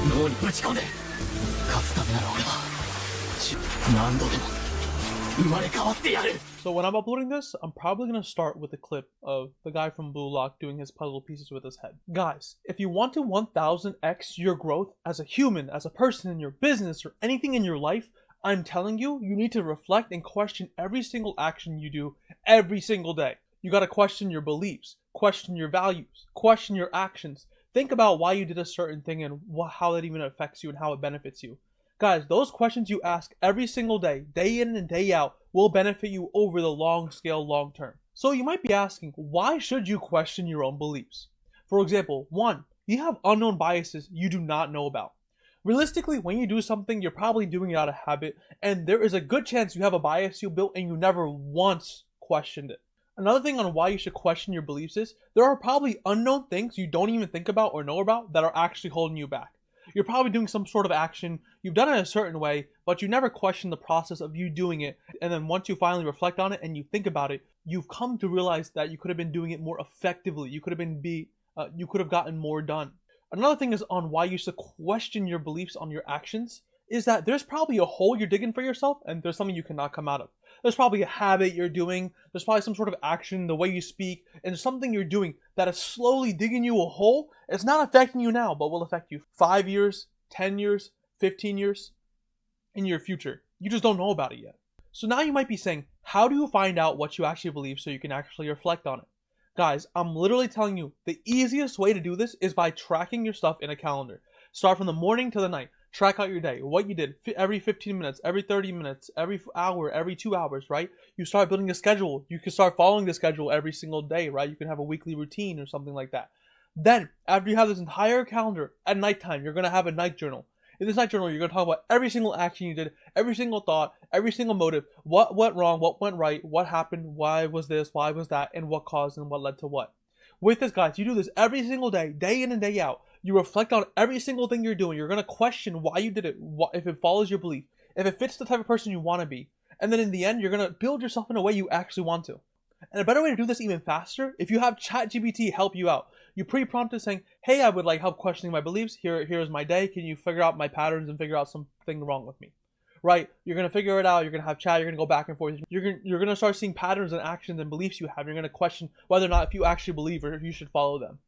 脳にぶち込んで勝つためなら俺は何度でも生まれ変わってやる So when I'm uploading this, I'm probably going to start with a clip of the guy from Blue Lock doing his puzzle pieces with his head. Guys, if you want to 1000x your growth as a human, as a person in your business, or anything in your life, I'm telling you, you need to reflect and question every single action you do every single day. You got to question your beliefs, question your values, question your actions. Think about why you did a certain thing and how that even affects you and how it benefits you. Guys, those questions you ask every single day in and day out, will benefit you over the long scale, long term. So you might be asking, why should you question your own beliefs? For example, 1, you have unknown biases you do not know about. Realistically, when you do something, you're probably doing it out of habit, and there is a good chance you have a bias you built and you never once questioned it. Another thing on why you should question your beliefs is, there are probably unknown things you don't even think about or know about that are actually holding you back. You're probably doing some sort of action, you've done it a certain way, but you never question the process of you doing it, and then once you finally reflect on it and you think about it, you've come to realize that you could have been doing it more effectively, you could have gotten more done. Another thing is on why you should question your beliefs on your actions, is that there's probably a hole you're digging for yourself and there's something you cannot come out of. There's probably a habit you're doing, there's probably some sort of action, the way you speak, and something you're doing that is slowly digging you a hole. It's not affecting you now, but will affect you 5 years, 10 years, 15 years in your future. You just don't know about it yet. So now you might be saying, how do you find out what you actually believe so you can actually reflect on it? Guys, I'm literally telling you, the easiest way to do this is by tracking your stuff in a calendar. Start from the morning to the night. Track out your day, what you did every 15 minutes, every 30 minutes, every hour, every 2 hours, right? You start building a schedule. You can start following the schedule every single day, right? You can have a weekly routine or something like that. Then, after you have this entire calendar, at nighttime, you're going to have a night journal. In this night journal, you're going to talk about every single action you did, every single thought, every single motive, what went wrong, what went right, what happened, why was this, why was that, and what caused and what led to what. With this, guys, you do this every single day in and day out. You reflect on every single thing you're doing. You're going to question why you did it, if it follows your belief, if it fits the type of person you want to be. And then in the end, you're going to build yourself in a way you actually want to. And a better way to do this even faster, if you have ChatGPT help you out, you pre-prompt it saying, hey, I would like help questioning my beliefs. Here's my day. Can you figure out my patterns and figure out something wrong with me? Right? You're going to figure it out. You're going to have chat. You're going to go back and forth. You're going to start seeing patterns and actions and beliefs you have. You're going to question whether or not if you actually believe or if you should follow them.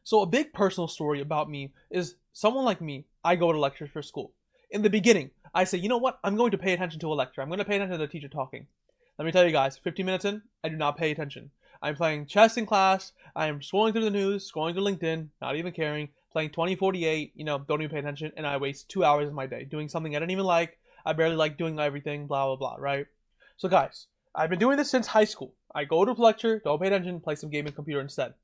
So a big personal story about me is someone like me, I go to lectures for school. In the beginning, I say, you know what? I'm going to pay attention to a lecture. I'm going to pay attention to the teacher talking. Let me tell you guys, 15 minutes in, I do not pay attention. I'm playing chess in class. I am scrolling through the news, scrolling through LinkedIn, not even caring, playing 2048, don't even pay attention, and I waste 2 hours of my day doing something I don't even like. I barely like doing everything, blah, blah, blah, right? So guys, I've been doing this since high school. I go to a lecture, don't pay attention, play some gaming computer instead.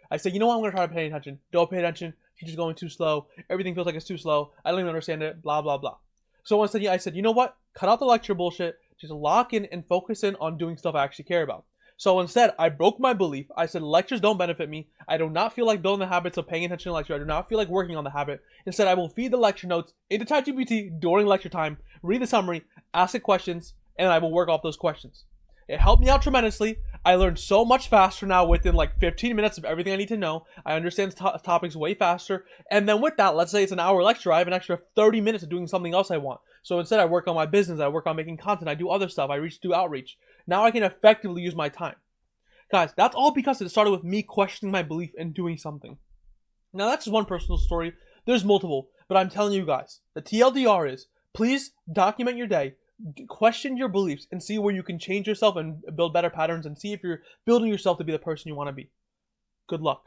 I say, you know what, I'm going to try to pay attention. Don't pay attention. Teacher's going too slow. Everything feels like it's too slow. I don't even understand it. Blah, blah, blah. So instead, I said, you know what? Cut out the lecture bullshit. Just lock in and focus in on doing stuff I actually care about. So instead, I broke my belief. I said, lectures don't benefit me. I do not feel like building the habits of paying attention to lecture. I do not feel like working on the habit. Instead, I will feed the lecture notes into ChatGPT during lecture time, read the summary, ask it questions, and I will work off those questions. It helped me out tremendously. I learned so much faster now within like 15 minutes of everything I need to know. I understand topics way faster. And then with that, let's say it's an hour lecture, I have an extra 30 minutes of doing something else I want. So instead I work on my business, I work on making content, I do other stuff, I do outreach. Now I can effectively use my time. Guys, that's all because it started with me questioning my belief and doing something. Now that's just one personal story. There's multiple, but I'm telling you guys, the TLDR is, please document your day, question your beliefs, and see where you can change yourself and build better patterns and see if you're building yourself to be the person you want to be. Good luck.